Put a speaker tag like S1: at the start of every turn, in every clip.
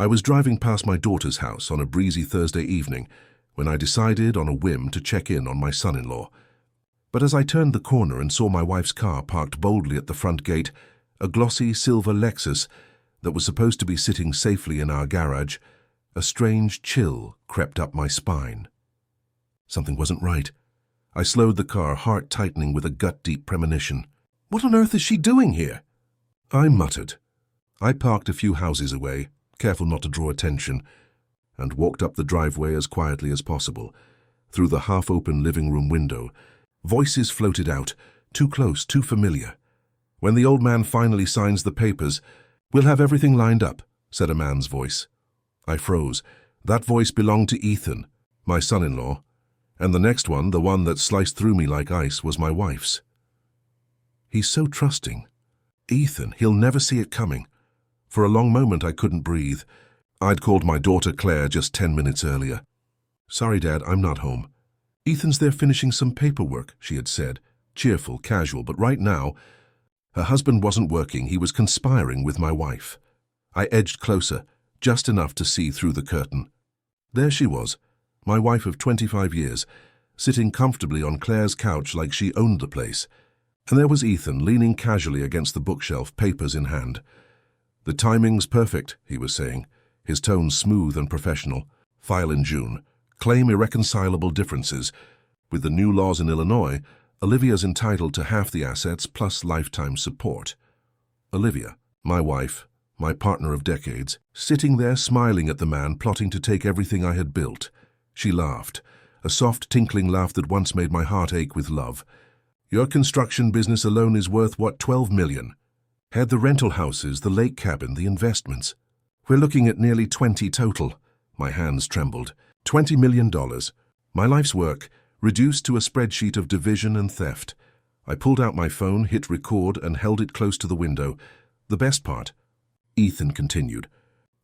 S1: I was driving past my daughter's house on a breezy Thursday evening when I decided on a whim to check in on my son-in-law. But as I turned the corner and saw my wife's car parked boldly at the front gate, a glossy silver Lexus that was supposed to be sitting safely in our garage, a strange chill crept up my spine. Something wasn't right. I slowed the car, heart tightening with a gut-deep premonition. What on earth is she doing here? I muttered. I parked a few houses away, careful not to draw attention, and walked up the driveway as quietly as possible. Through the half-open living room window, voices floated out, too close, too familiar. When the old man finally signs the papers, we'll have everything lined up, said a man's voice. I froze. That voice belonged to Ethan, my son-in-law, and the next one, the one that sliced through me like ice, was my wife's. He's so trusting. Ethan, he'll never see it coming. For a long moment I couldn't breathe. I'd called my daughter Claire just 10 minutes earlier. Sorry, Dad, I'm not home. Ethan's there finishing some paperwork, she had said, cheerful, casual, but right now, her husband wasn't working, he was conspiring with my wife. I edged closer, just enough to see through the curtain. There she was, my wife of 25 years, sitting comfortably on Claire's couch like she owned the place. And there was Ethan, leaning casually against the bookshelf, papers in hand. The timing's perfect, he was saying, his tone smooth and professional. File in June. Claim irreconcilable differences. With the new laws in Illinois, Olivia's entitled to half the assets plus lifetime support. Olivia, my wife, my partner of decades, sitting there smiling at the man plotting to take everything I had built. She laughed, a soft tinkling laugh that once made my heart ache with love. Your construction business alone is worth, what, $12 million? Had the rental houses, the lake cabin, the investments. We're looking at nearly 20 total. My hands trembled. $20 million. My life's work, reduced to a spreadsheet of division and theft. I pulled out my phone, hit record, and held it close to the window. The best part, Ethan continued.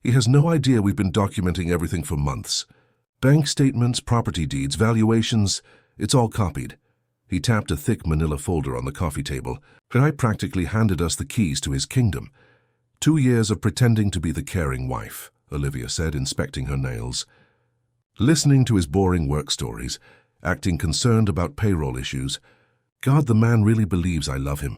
S1: He has no idea we've been documenting everything for months. Bank statements, property deeds, valuations, it's all copied. He tapped a thick manila folder on the coffee table. I practically handed us the keys to his kingdom. 2 years of pretending to be the caring wife, Olivia said, inspecting her nails. Listening to his boring work stories, acting concerned about payroll issues. God, the man really believes I love him.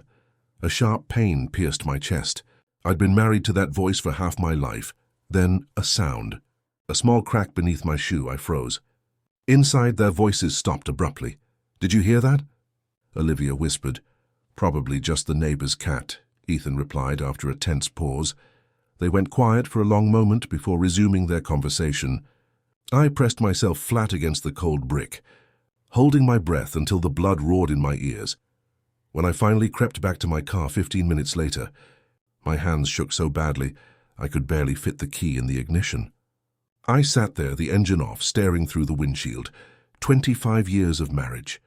S1: A sharp pain pierced my chest. I'd been married to that voice for half my life. Then a sound. A small crack beneath my shoe, I froze. Inside, their voices stopped abruptly. Did you hear that? Olivia whispered. Probably just the neighbor's cat, Ethan replied after a tense pause. They went quiet for a long moment before resuming their conversation. I pressed myself flat against the cold brick, holding my breath until the blood roared in my ears. When I finally crept back to my car 15 minutes later, my hands shook so badly I could barely fit the key in the ignition. I sat there, the engine off, staring through the windshield. 25 years of marriage.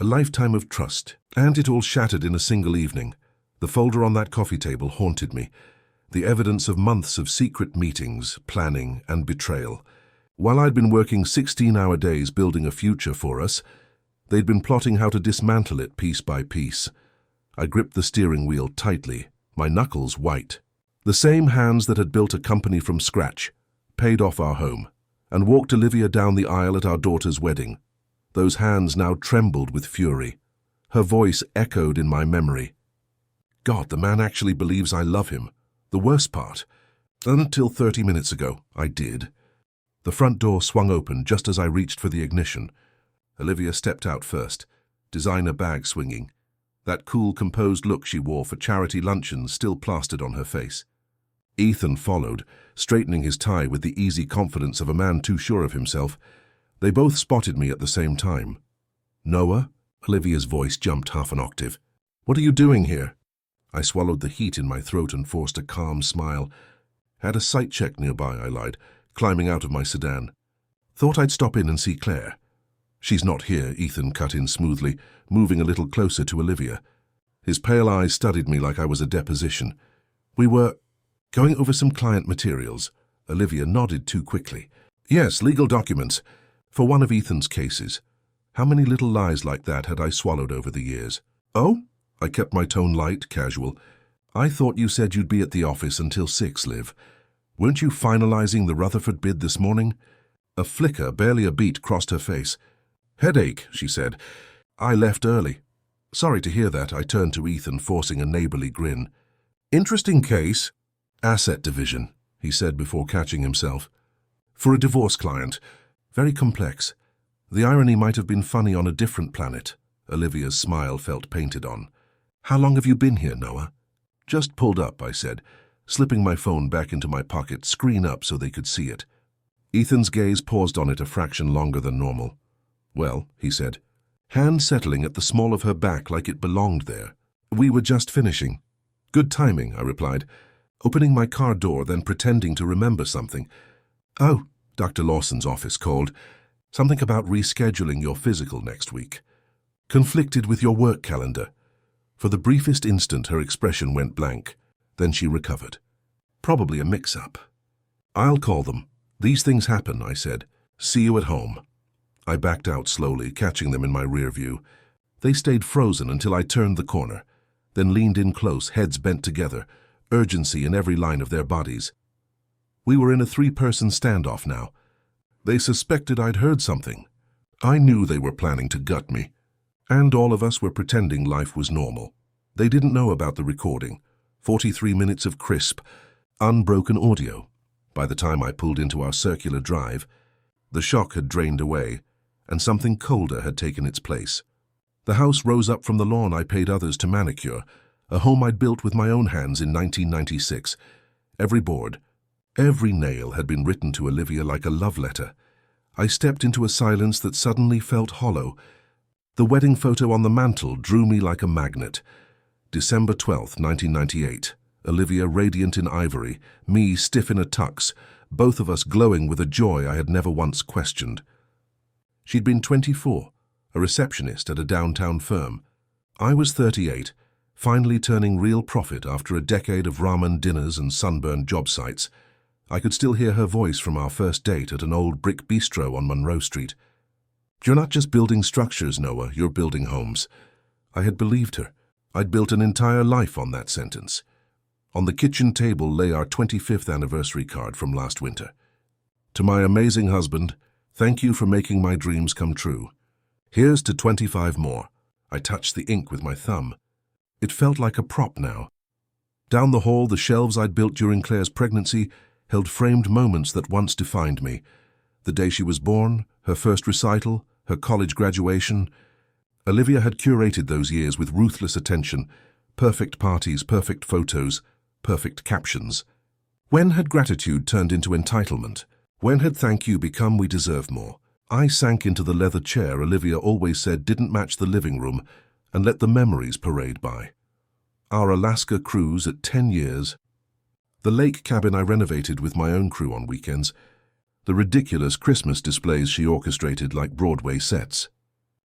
S1: A lifetime of trust, and it all shattered in a single evening. The folder on that coffee table haunted me, the evidence of months of secret meetings, planning, and betrayal. While I'd been working 16-hour days building a future for us, they'd been plotting how to dismantle it piece by piece. I gripped the steering wheel tightly, my knuckles white. The same hands that had built a company from scratch, paid off our home, and walked Olivia down the aisle at our daughter's wedding. Those hands now trembled with fury. Her voice echoed in my memory. God, the man actually believes I love him. The worst part. Until 30 minutes ago, I did. The front door swung open just as I reached for the ignition. Olivia stepped out first, designer bag swinging. That cool, composed look she wore for charity luncheons still plastered on her face. Ethan followed, straightening his tie with the easy confidence of a man too sure of himself. They both spotted me at the same time. Noah? Olivia's voice jumped half an octave. What are you doing here? I swallowed the heat in my throat and forced a calm smile. Had a sight check nearby, I lied, climbing out of my sedan. Thought I'd stop in and see Claire. She's not here, Ethan cut in smoothly, moving a little closer to Olivia. His pale eyes studied me like I was a deposition. We were going over some client materials. Olivia nodded too quickly. Yes, legal documents. For one of Ethan's cases. How many little lies like that had I swallowed over the years? Oh? I kept my tone light, casual. I thought you said you'd be at the office until 6, Liv. Weren't you finalizing the Rutherford bid this morning? A flicker, barely a beat, crossed her face. Headache, she said. I left early. Sorry to hear that, I turned to Ethan, forcing a neighborly grin. Interesting case. Asset division, he said before catching himself. For a divorce client. Very complex. The irony might have been funny on a different planet. Olivia's smile felt painted on. How long have you been here, Noah? Just pulled up, I said, slipping my phone back into my pocket, screen up so they could see it. Ethan's gaze paused on it a fraction longer than normal. Well, he said, hand settling at the small of her back like it belonged there. We were just finishing. Good timing, I replied, opening my car door, then pretending to remember something. Oh, Dr. Lawson's office called. Something about rescheduling your physical next week. Conflicted with your work calendar. For the briefest instant, her expression went blank. Then she recovered. Probably a mix-up. I'll call them. These things happen, I said. See you at home. I backed out slowly, catching them in my rear view. They stayed frozen until I turned the corner, then leaned in close, heads bent together, urgency in every line of their bodies. We were in a three-person standoff now. They suspected I'd heard something. I knew they were planning to gut me. And all of us were pretending life was normal. They didn't know about the recording. 43 minutes of crisp, unbroken audio. By the time I pulled into our circular drive, the shock had drained away, and something colder had taken its place. The house rose up from the lawn I paid others to manicure, a home I'd built with my own hands in 1996. Every board, every nail had been written to Olivia like a love letter. I stepped into a silence that suddenly felt hollow. The wedding photo on the mantel drew me like a magnet. December 12th, 1998. Olivia radiant in ivory, me stiff in a tux, both of us glowing with a joy I had never once questioned. She'd been 24, a receptionist at a downtown firm. I was 38, finally turning real profit after a decade of ramen dinners and sunburned job sites. I could still hear her voice from our first date at an old brick bistro on Monroe Street. You're not just building structures, Noah, you're building homes. I had believed her. I'd built an entire life on that sentence. On the kitchen table lay our 25th anniversary card from last winter. To my amazing husband, thank you for making my dreams come true. Here's to 25 more. I touched the ink with my thumb. It felt like a prop now. Down the hall, the shelves I'd built during Claire's pregnancy held framed moments that once defined me. The day she was born, her first recital, her college graduation. Olivia had curated those years with ruthless attention. Perfect parties, perfect photos, perfect captions. When had gratitude turned into entitlement? When had thank you become we deserve more? I sank into the leather chair Olivia always said didn't match the living room and let the memories parade by. Our Alaska cruise at 10 years. The lake cabin I renovated with my own crew on weekends. The ridiculous Christmas displays she orchestrated like Broadway sets.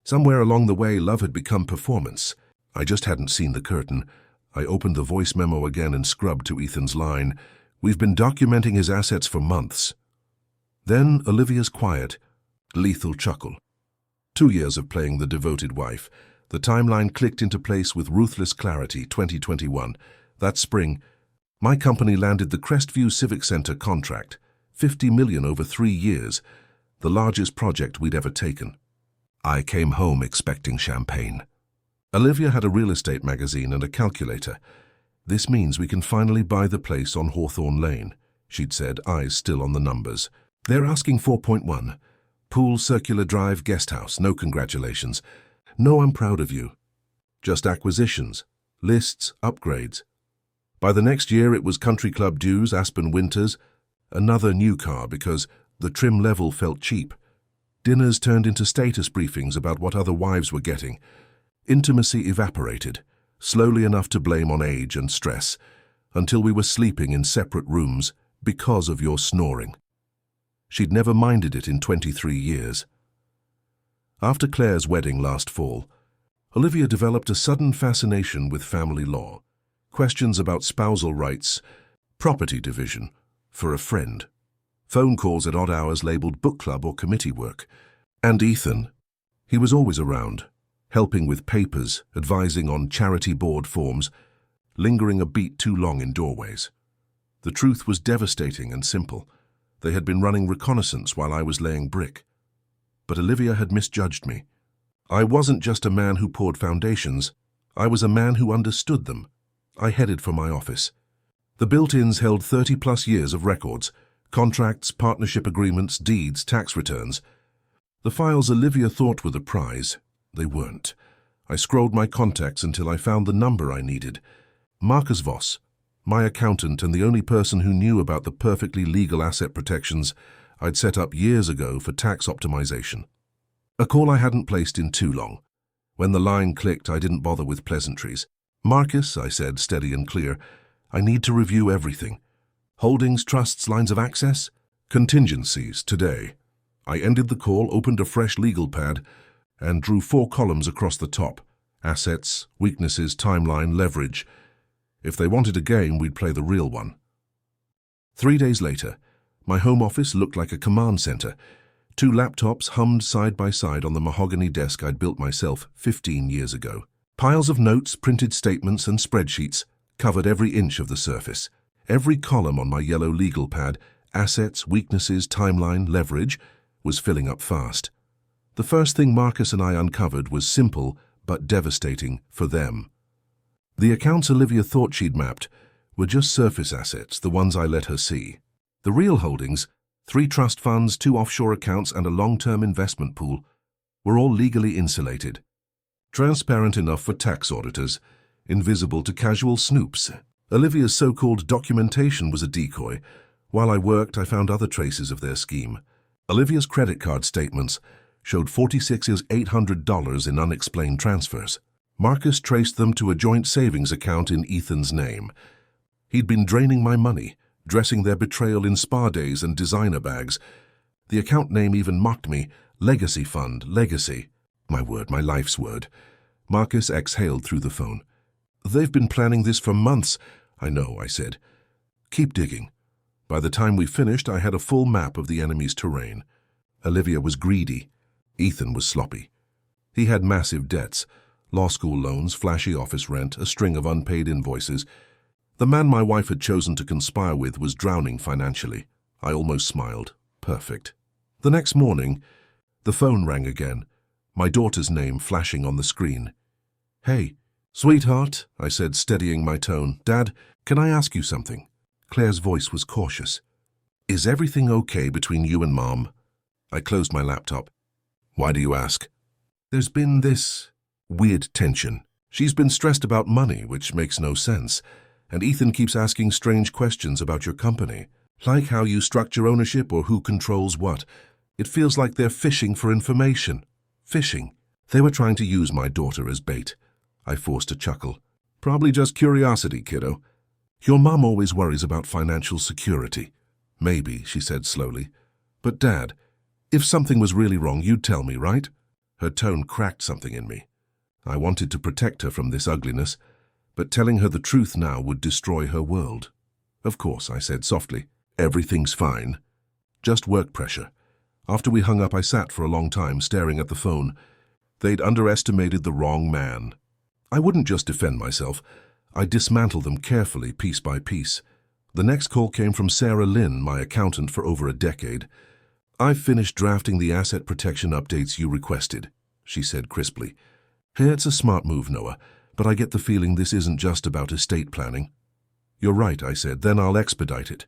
S1: Somewhere along the way, love had become performance. I just hadn't seen the curtain. I opened the voice memo again and scrubbed to Ethan's line. We've been documenting his assets for months. Then Olivia's quiet, lethal chuckle. 2 years of playing the devoted wife. The timeline clicked into place with ruthless clarity. 2021. That spring, my company landed the Crestview Civic Center contract. $50 million over 3 years, the largest project we'd ever taken. I came home expecting champagne. Olivia had a real estate magazine and a calculator. This means we can finally buy the place on Hawthorne Lane, she'd said, eyes still on the numbers. They're asking 4.1. Pool, circular drive, guest house, no congratulations. No, I'm proud of you. Just acquisitions, lists, upgrades. By the next year it was country club dues, Aspen winters, another new car because the trim level felt cheap. Dinners turned into status briefings about what other wives were getting. Intimacy evaporated, slowly enough to blame on age and stress, until we were sleeping in separate rooms because of your snoring. She'd never minded it in 23 years. After Claire's wedding last fall, Olivia developed a sudden fascination with family law, questions about spousal rights, property division, for a friend, phone calls at odd hours labeled book club or committee work. And Ethan, he was always around, helping with papers, advising on charity board forms, lingering a beat too long in doorways. The truth was devastating and simple. They had been running reconnaissance while I was laying brick. But Olivia had misjudged me. I wasn't just a man who poured foundations. I was a man who understood them. I headed for my office. The built-ins held 30-plus years of records, contracts, partnership agreements, deeds, tax returns. The files Olivia thought were the prize. They weren't. I scrolled my contacts until I found the number I needed. Marcus Voss, my accountant and the only person who knew about the perfectly legal asset protections I'd set up years ago for tax optimization. A call I hadn't placed in too long. When the line clicked, I didn't bother with pleasantries. "Marcus," I said, steady and clear, "I need to review everything. Holdings, trusts, lines of access, contingencies, today." I ended the call, opened a fresh legal pad, and drew 4 columns across the top. Assets, weaknesses, timeline, leverage. If they wanted a game, we'd play the real one. 3 days later, my home office looked like a command center. 2 laptops hummed side by side on the mahogany desk I'd built myself 15 years ago. Piles of notes, printed statements, and spreadsheets covered every inch of the surface. Every column on my yellow legal pad, assets, weaknesses, timeline, leverage, was filling up fast. The first thing Marcus and I uncovered was simple but devastating for them. The accounts Olivia thought she'd mapped were just surface assets, the ones I let her see. The real holdings, 3 trust funds, 2 offshore accounts, and a long-term investment pool, were all legally insulated. Transparent enough for tax auditors, invisible to casual snoops. Olivia's so-called documentation was a decoy. While I worked, I found other traces of their scheme. Olivia's credit card statements showed $46,800 in unexplained transfers. Marcus traced them to a joint savings account in Ethan's name. He'd been draining my money, dressing their betrayal in spa days and designer bags. The account name even mocked me. Legacy Fund, Legacy. My word, my life's word. Marcus exhaled through the phone. "They've been planning this for months." "I know," I said. "Keep digging." By the time we finished, I had a full map of the enemy's terrain. Olivia was greedy. Ethan was sloppy. He had massive debts, law school loans, flashy office rent, a string of unpaid invoices. The man my wife had chosen to conspire with was drowning financially. I almost smiled. Perfect. The next morning, the phone rang again, my daughter's name flashing on the screen. "Hey, sweetheart," I said, steadying my tone. "Dad, can I ask you something?" Claire's voice was cautious. "Is everything okay between you and Mom?" I closed my laptop. "Why do you ask?" "There's been this weird tension. She's been stressed about money, which makes no sense. And Ethan keeps asking strange questions about your company, like how you structure ownership or who controls what. It feels like they're fishing for information." "Fishing?" "They were trying to use my daughter as bait." I forced a chuckle. "Probably just curiosity, kiddo. Your mom always worries about financial security." "Maybe," she said slowly. "But Dad, if something was really wrong, you'd tell me, right?" Her tone cracked something in me. I wanted to protect her from this ugliness, but telling her the truth now would destroy her world. "Of course," I said softly. "Everything's fine. Just work pressure." After we hung up, I sat for a long time staring at the phone. They'd underestimated the wrong man. I wouldn't just defend myself. I dismantled them carefully, piece by piece. The next call came from Sarah Lynn, my accountant for over a decade. "I've finished drafting the asset protection updates you requested," she said crisply. "Hey, it's a smart move, Noah, but I get the feeling this isn't just about estate planning." "You're right," I said. "Then I'll expedite it.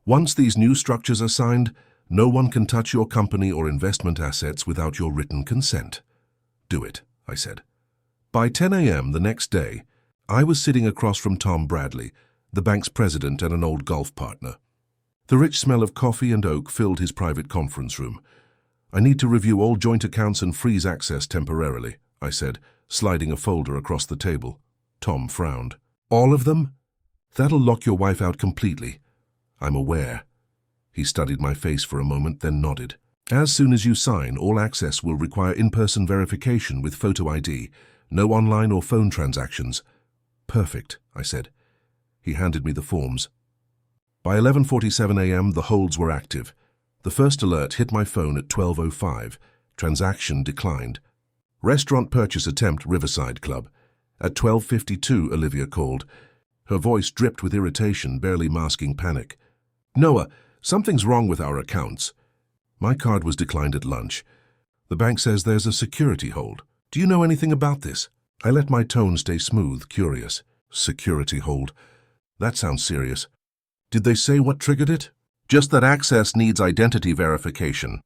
S1: Once these new structures are signed, no one can touch your company or investment assets without your written consent." "Do it," I said. By 10 a.m. the next day, I was sitting across from Tom Bradley, the bank's president and an old golf partner. The rich smell of coffee and oak filled his private conference room. "I need to review all joint accounts and freeze access temporarily," I said, sliding a folder across the table. Tom frowned. "All of them? That'll lock your wife out completely." "I'm aware." He studied my face for a moment, then nodded. "As soon as you sign, all access will require in-person verification with photo ID. No online or phone transactions." "Perfect," I said. He handed me the forms. By 11:47 a.m., the holds were active. The first alert hit my phone at 12:05. Transaction declined. Restaurant purchase attempt, Riverside Club. At 12:52, Olivia called. Her voice dripped with irritation, barely masking panic. "Noah, something's wrong with our accounts. My card was declined at lunch. The bank says there's a security hold. Do you know anything about this?" I let my tone stay smooth, curious. Security hold. That sounds serious. "Did they say what triggered it?" "Just that access needs identity verification."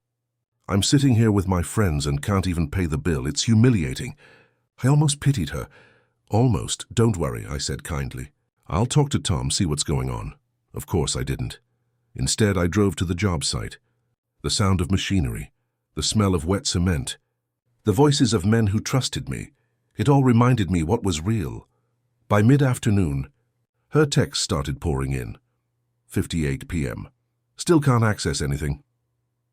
S1: "I'm sitting here with my friends and can't even pay the bill. It's humiliating." I almost pitied her. "Almost. Don't worry," I said kindly. "I'll talk to Tom, see what's going on." Of course I didn't. Instead, I drove to the job site. The sound of machinery, the smell of wet cement, the voices of men who trusted me. It all reminded me what was real. By mid-afternoon, her texts started pouring in. 5:58 p.m. Still can't access anything.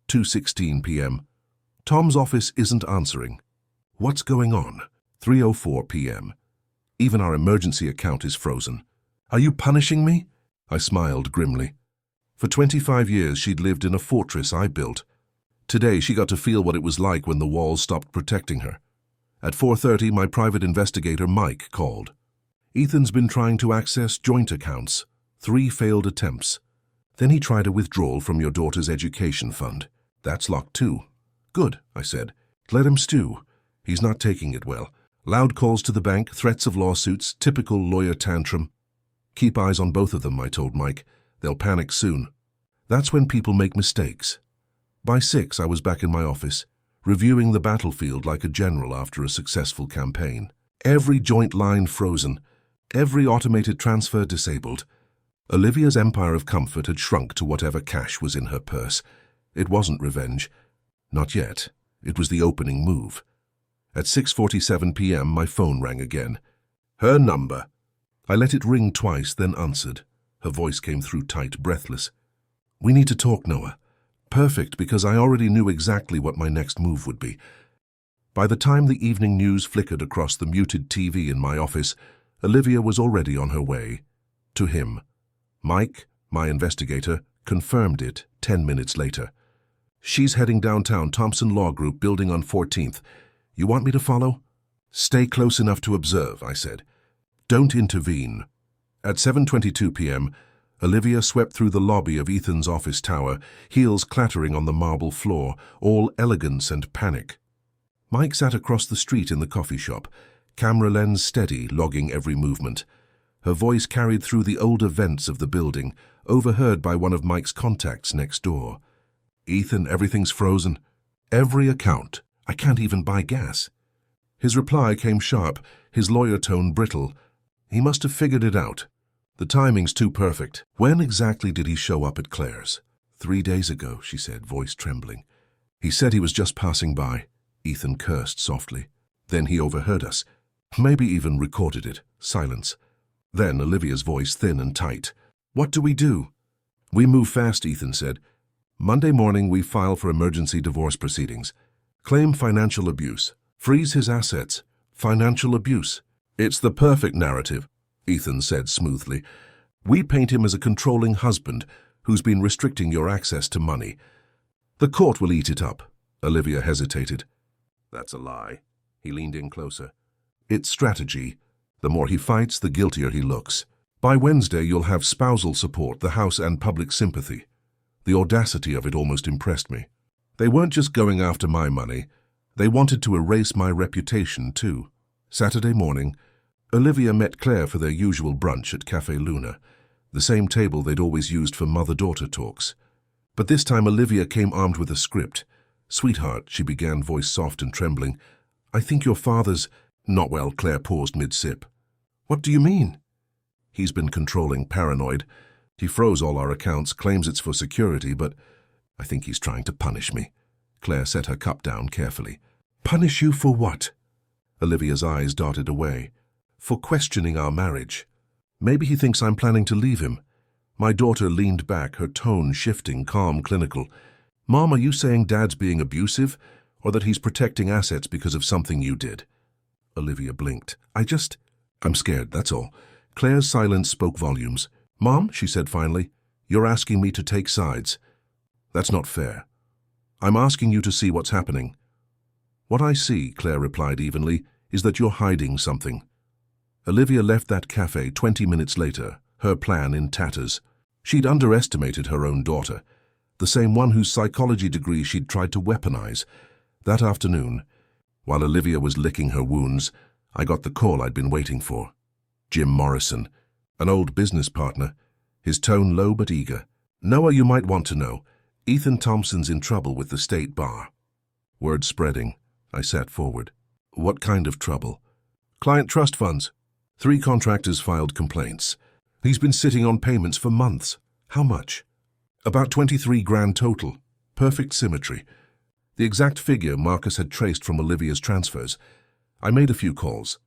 S1: 2:16 p.m. Tom's office isn't answering. What's going on? 3:04 p.m. Even our emergency account is frozen. Are you punishing me? I smiled grimly. For 25 years she'd lived in a fortress I built. Today she got to feel what it was like when the walls stopped protecting her. At 4:30 my private investigator Mike called. "Ethan's been trying to access joint accounts. 3 failed attempts. Then he tried a withdrawal from your daughter's education fund. That's locked too." "Good," I said. "Let him stew. He's not taking it well. Loud calls to the bank, threats of lawsuits, typical lawyer tantrum." "Keep eyes on both of them," I told Mike. "They'll panic soon." That's when people make mistakes. By 6, I was back in my office, reviewing the battlefield like a general after a successful campaign. Every joint line frozen, every automated transfer disabled. Olivia's empire of comfort had shrunk to whatever cash was in her purse. It wasn't revenge. Not yet. It was the opening move. At 6:47 p.m. my phone rang again. "Her number." I let it ring twice, then answered. Her voice came through tight, breathless. "We need to talk, Noah." Perfect, because I already knew exactly what my next move would be. By the time the evening news flickered across the muted TV in my office, Olivia was already on her way. To him. Mike, my investigator, confirmed it 10 minutes later. "She's heading downtown, Thompson Law Group, building on 14th. You want me to follow?" "Stay close enough to observe," I said. "Don't intervene." At 7:22 p.m., Olivia swept through the lobby of Ethan's office tower, heels clattering on the marble floor, all elegance and panic. Mike sat across the street in the coffee shop, camera lens steady, logging every movement. Her voice carried through the older vents of the building, overheard by one of Mike's contacts next door. "Ethan, everything's frozen. Every account. I can't even buy gas." His reply came sharp, his lawyer tone brittle. He must have figured it out. "The timing's too perfect." "When exactly did he show up at Claire's?" 3 days ago, she said, voice trembling. "He said he was just passing by." Ethan cursed softly. "Then he overheard us. Maybe even recorded it." Silence. Then Olivia's voice thin and tight. "What do we do?" "We move fast," Ethan said. "Monday morning we file for emergency divorce proceedings. Claim financial abuse. Freeze his assets. Financial abuse. It's the perfect narrative," Ethan said smoothly. "We paint him as a controlling husband who's been restricting your access to money. The court will eat it up." Olivia hesitated. "That's a lie." He leaned in closer. "It's strategy. The more he fights, the guiltier he looks. By Wednesday, you'll have spousal support, the House, and public sympathy." The audacity of it almost impressed me. They weren't just going after my money. They wanted to erase my reputation, too. Saturday morning, Olivia met Claire for their usual brunch at Café Luna, the same table they'd always used for mother-daughter talks. But this time Olivia came armed with a script. "Sweetheart," she began, voice soft and trembling, "I think your father's—" "Not well," Claire paused mid-sip. "What do you mean?" "He's been controlling, paranoid. He froze all our accounts, claims it's for security, but I think he's trying to punish me." Claire set her cup down carefully. "Punish you for what?" Olivia's eyes darted away. "For questioning our marriage. Maybe he thinks I'm planning to leave him." My daughter leaned back, her tone shifting, calm, clinical. "Mom, are you saying Dad's being abusive, or that he's protecting assets because of something you did?" Olivia blinked. I'm scared, that's all." Claire's silence spoke volumes. "Mom," she said finally, "you're asking me to take sides. That's not fair. I'm asking you to see what's happening." "What I see," Claire replied evenly, "is that you're hiding something." Olivia left that cafe 20 minutes later, her plan in tatters. She'd underestimated her own daughter, the same one whose psychology degree she'd tried to weaponize. That afternoon, while Olivia was licking her wounds, I got the call I'd been waiting for. Jim Morrison, an old business partner, his tone low but eager. "Noah, you might want to know. Ethan Thompson's in trouble with the state bar." Word spreading, I sat forward. "What kind of trouble?" "Client trust funds. 3 contractors filed complaints. He's been sitting on payments for months." "How much?" "About 23 grand total. Perfect symmetry." The exact figure Marcus had traced from Olivia's transfers. I made a few calls.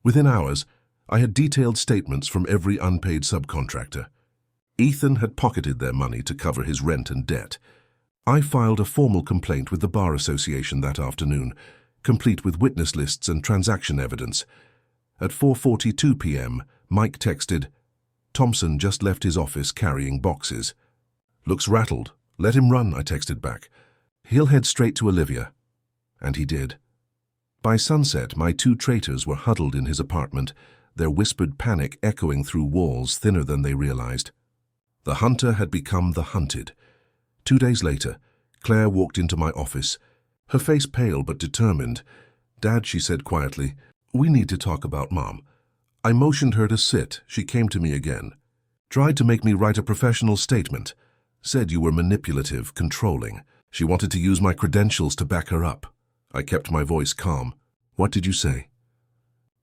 S1: Within hours, I had detailed statements from every unpaid subcontractor. Ethan had pocketed their money to cover his rent and debt. I filed a formal complaint with the Bar Association that afternoon, complete with witness lists and transaction evidence. At 4:42 p.m., Mike texted, "Thompson just left his office carrying boxes." "Looks rattled. Let him run," I texted back. "He'll head straight to Olivia." And he did. By sunset, my 2 traitors were huddled in his apartment, their whispered panic echoing through walls thinner than they realized. The hunter had become the hunted. 2 days later, Claire walked into my office, her face pale but determined. "Dad," she said quietly, "we need to talk about Mom." I motioned her to sit. She came to me again. "Tried to make me write a professional statement. Said you were manipulative, controlling. She wanted to use my credentials to back her up." I kept my voice calm. "What did you say?"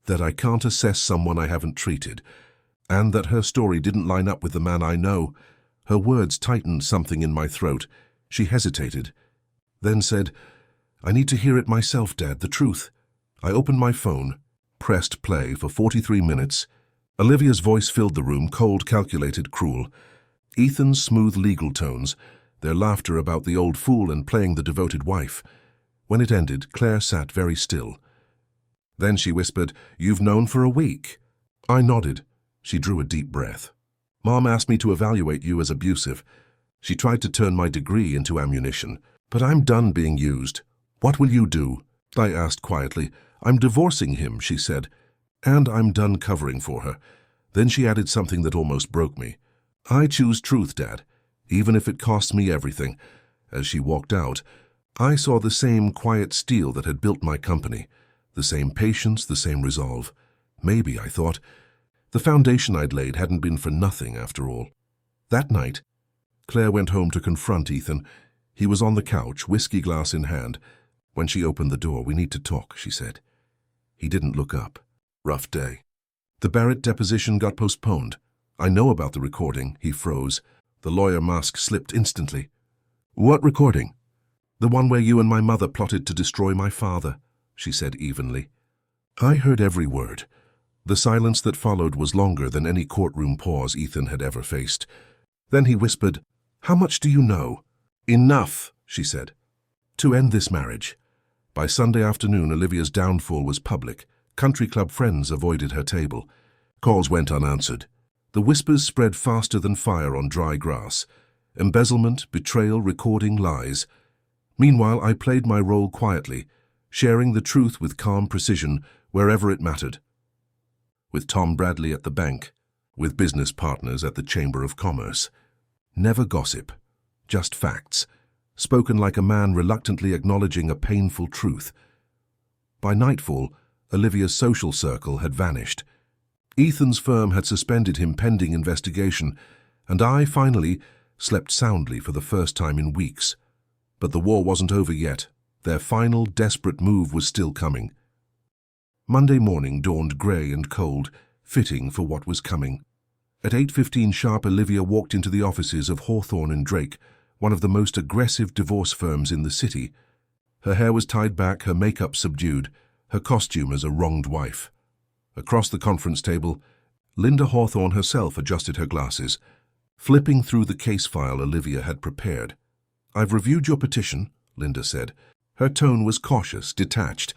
S1: "That I can't assess someone I haven't treated, and that her story didn't line up with the man I know." Her words tightened something in my throat. She hesitated, then said, "I need to hear it myself, Dad, the truth." I opened my phone, pressed play for 43 minutes. Olivia's voice filled the room, cold, calculated, cruel. Ethan's smooth legal tones, their laughter about the old fool and playing the devoted wife. When it ended, Claire sat very still. Then she whispered, "You've known for a week." I nodded. She drew a deep breath. "Mom asked me to evaluate you as abusive. She tried to turn my degree into ammunition. But I'm done being used." "What will you do?" I asked quietly. "I'm divorcing him," she said. "And I'm done covering for her." Then she added something that almost broke me. "I choose truth, Dad, even if it costs me everything." As she walked out, I saw the same quiet steel that had built my company, the same patience, the same resolve. Maybe, I thought, the foundation I'd laid hadn't been for nothing after all. That night, Claire went home to confront Ethan. He was on the couch, whiskey glass in hand. When she opened the door, "We need to talk," she said. He didn't look up. Rough day. "The Barrett deposition got postponed. I know about the recording." He froze. The lawyer mask slipped instantly. "What recording?" "The one where you and my mother plotted to destroy my father," she said evenly. I heard every word. The silence that followed was longer than any courtroom pause Ethan had ever faced. Then he whispered, "How much do you know?" "Enough," she said. "To end this marriage." By Sunday afternoon, Olivia's downfall was public. Country club friends avoided her table. Calls went unanswered. The whispers spread faster than fire on dry grass. Embezzlement, betrayal, recording, lies. Meanwhile, I played my role quietly, sharing the truth with calm precision wherever it mattered. With Tom Bradley at the bank, with business partners at the Chamber of Commerce. Never gossip, just facts, spoken like a man reluctantly acknowledging a painful truth. By nightfall, Olivia's social circle had vanished. Ethan's firm had suspended him pending investigation, and I, finally, slept soundly for the first time in weeks. But the war wasn't over yet. Their final, desperate move was still coming. Monday morning dawned grey and cold, fitting for what was coming. At 8:15 sharp, Olivia walked into the offices of Hawthorne and Drake, one of the most aggressive divorce firms in the city. Her hair was tied back, her makeup subdued, her costume as a wronged wife. Across the conference table, Linda Hawthorne herself adjusted her glasses, flipping through the case file Olivia had prepared. "I've reviewed your petition," Linda said. Her tone was cautious, detached.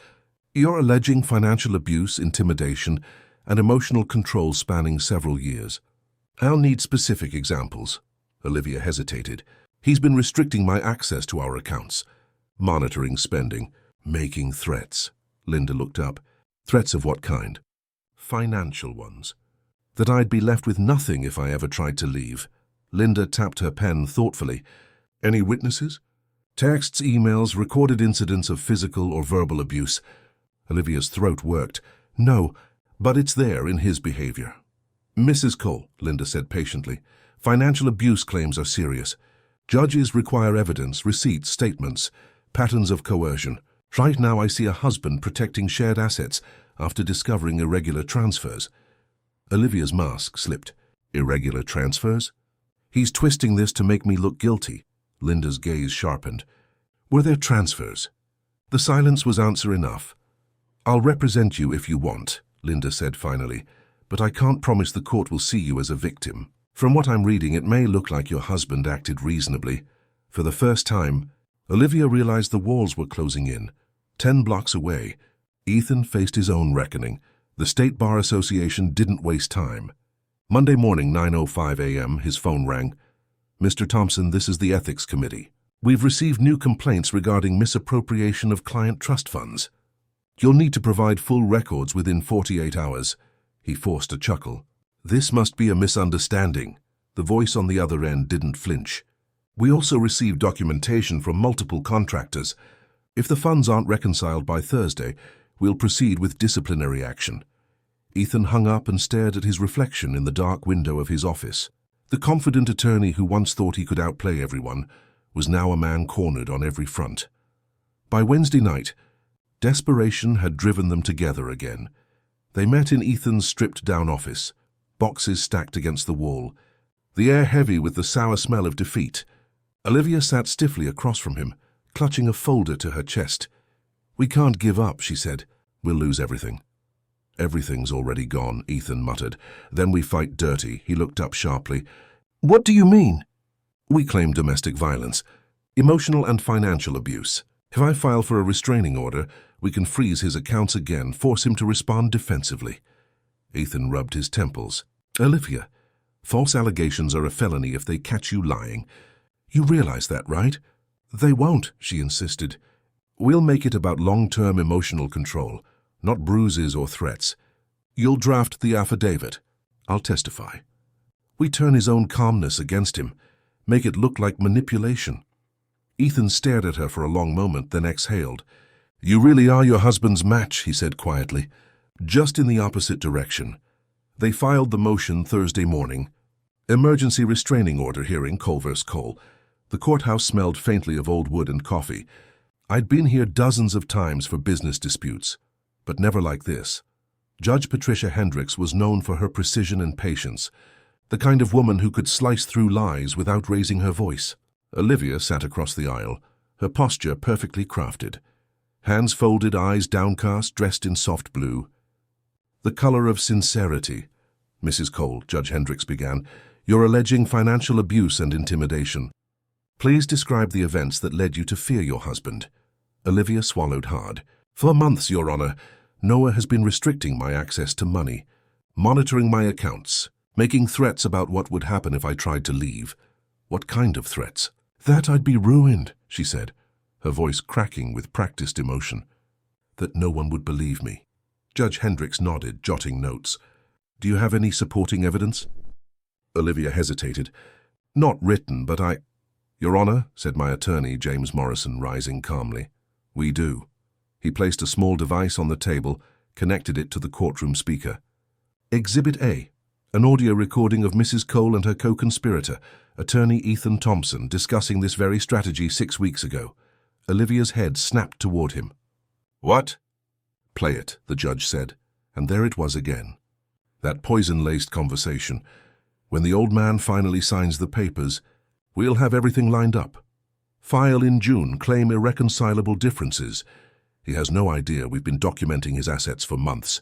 S1: "You're alleging financial abuse, intimidation, and emotional control spanning several years. I'll need specific examples." Olivia hesitated. "He's been restricting my access to our accounts, monitoring spending, making threats." Linda looked up. "Threats of what kind?" financial ones. That I'd be left with nothing if I ever tried to leave. Linda tapped her pen thoughtfully. Any witnesses? Texts, emails, recorded incidents of physical or verbal abuse. Olivia's throat worked. No, but it's there in his behavior. Mrs. Cole, Linda said patiently, financial abuse claims are serious. Judges require evidence, receipts, statements, patterns of coercion. Right now I see a husband protecting shared assets after discovering irregular transfers. Olivia's mask slipped. Irregular transfers? He's twisting this to make me look guilty. Linda's gaze sharpened. Were there transfers? The silence was answer enough. I'll represent you if you want, Linda said finally, but I can't promise the court will see you as a victim. From what I'm reading, it may look like your husband acted reasonably. For the first time, Olivia realized the walls were closing in. 10 blocks away, Ethan faced his own reckoning. The State Bar Association didn't waste time. Monday morning, 9:05 a.m., his phone rang. Mr. Thompson, this is the Ethics Committee. We've received new complaints regarding misappropriation of client trust funds. You'll need to provide full records within 48 hours. He forced a chuckle. This must be a misunderstanding. The voice on the other end didn't flinch. We also received documentation from multiple contractors. If the funds aren't reconciled by Thursday, we'll proceed with disciplinary action. Ethan hung up and stared at his reflection in the dark window of his office. The confident attorney who once thought he could outplay everyone was now a man cornered on every front. By Wednesday night, desperation had driven them together again. They met in Ethan's stripped-down office, boxes stacked against the wall, the air heavy with the sour smell of defeat. Olivia sat stiffly across from him, clutching a folder to her chest. We can't give up, she said. We'll lose everything. Everything's already gone, Ethan muttered. Then we fight dirty. He looked up sharply. What do you mean? We claim domestic violence, emotional and financial abuse. If I file for a restraining order, we can freeze his accounts again, force him to respond defensively. Ethan rubbed his temples. Olivia, false allegations are a felony if they catch you lying. You realize that, right? They won't, she insisted. We'll make it about long-term emotional control, not bruises or threats. You'll draft the affidavit. I'll testify. We turn his own calmness against him, make it look like manipulation. Ethan stared at her for a long moment, then exhaled. You really are your husband's match, he said quietly. Just in the opposite direction. They filed the motion Thursday morning. Emergency restraining order hearing, Cole vs. Cole. The courthouse smelled faintly of old wood and coffee. I'd been here dozens of times for business disputes, but never like this. Judge Patricia Hendricks was known for her precision and patience, the kind of woman who could slice through lies without raising her voice. Olivia sat across the aisle, her posture perfectly crafted. Hands folded, eyes downcast, dressed in soft blue. The color of sincerity. Mrs. Cole, Judge Hendricks began, you're alleging financial abuse and intimidation. Please describe the events that led you to fear your husband. Olivia swallowed hard. For months, Your Honor, Noah has been restricting my access to money, monitoring my accounts, making threats about what would happen if I tried to leave. What kind of threats? That I'd be ruined, she said, her voice cracking with practiced emotion. That no one would believe me. Judge Hendricks nodded, jotting notes. Do you have any supporting evidence? Olivia hesitated. Not written, but I... Your Honor, said my attorney, James Morrison, rising calmly. We do. He placed a small device on the table, connected it to the courtroom speaker. Exhibit A, an audio recording of Mrs. Cole and her co-conspirator, attorney Ethan Thompson, discussing this very strategy 6 weeks ago. Olivia's head snapped toward him. What? Play it, the judge said, and there it was again. That poison-laced conversation. When the old man finally signs the papers, we'll have everything lined up. File in June, claim irreconcilable differences. He has no idea we've been documenting his assets for months.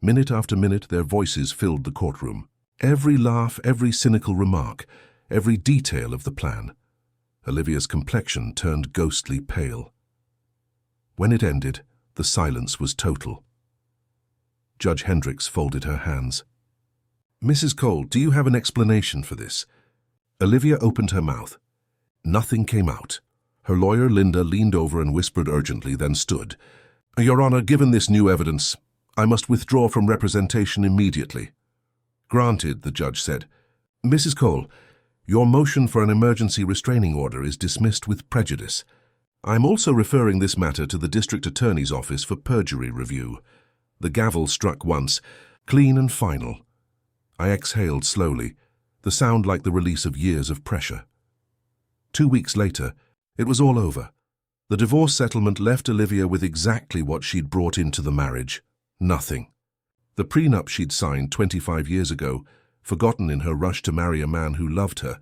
S1: Minute after minute, their voices filled the courtroom. Every laugh, every cynical remark, every detail of the plan. Olivia's complexion turned ghostly pale. When it ended, the silence was total. Judge Hendricks folded her hands. Mrs. Cole, do you have an explanation for this? Olivia opened her mouth. Nothing came out. Her lawyer, Linda, leaned over and whispered urgently, then stood. Your Honor, given this new evidence, I must withdraw from representation immediately. Granted, the judge said. Mrs. Cole, your motion for an emergency restraining order is dismissed with prejudice. I am also referring this matter to the District Attorney's Office for perjury review. The gavel struck once, clean and final. I exhaled slowly, the sound like the release of years of pressure. 2 weeks later, it was all over. The divorce settlement left Olivia with exactly what she'd brought into the marriage: nothing. The prenup she'd signed 25 years ago, forgotten in her rush to marry a man who loved her,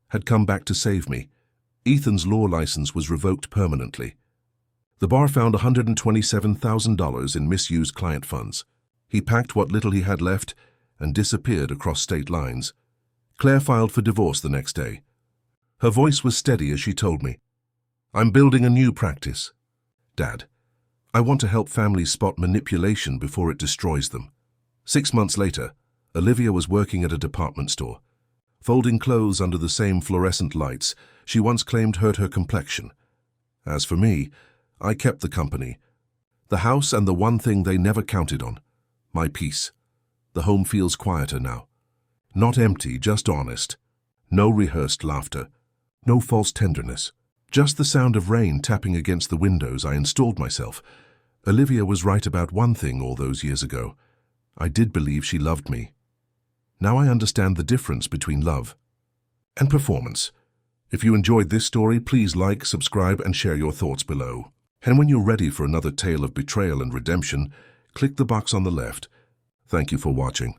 S1: had come back to save me. Ethan's law license was revoked permanently. The bar found $127,000 in misused client funds. He packed what little he had left and disappeared across state lines. Claire filed for divorce the next day. Her voice was steady as she told me, "I'm building a new practice. Dad, I want to help families spot manipulation before it destroys them." 6 months later, Olivia was working at a department store, folding clothes under the same fluorescent lights she once claimed hurt her complexion. As for me, I kept the company, the house, and the one thing they never counted on: my peace. The home feels quieter now. Not empty, just honest. No rehearsed laughter. No false tenderness. Just the sound of rain tapping against the windows. I installed myself. Olivia was right about one thing all those years ago. I did believe she loved me. Now I understand the difference between love and performance. If you enjoyed this story, please like, subscribe, and share your thoughts below. And when you're ready for another tale of betrayal and redemption, click the box on the left. Thank you for watching.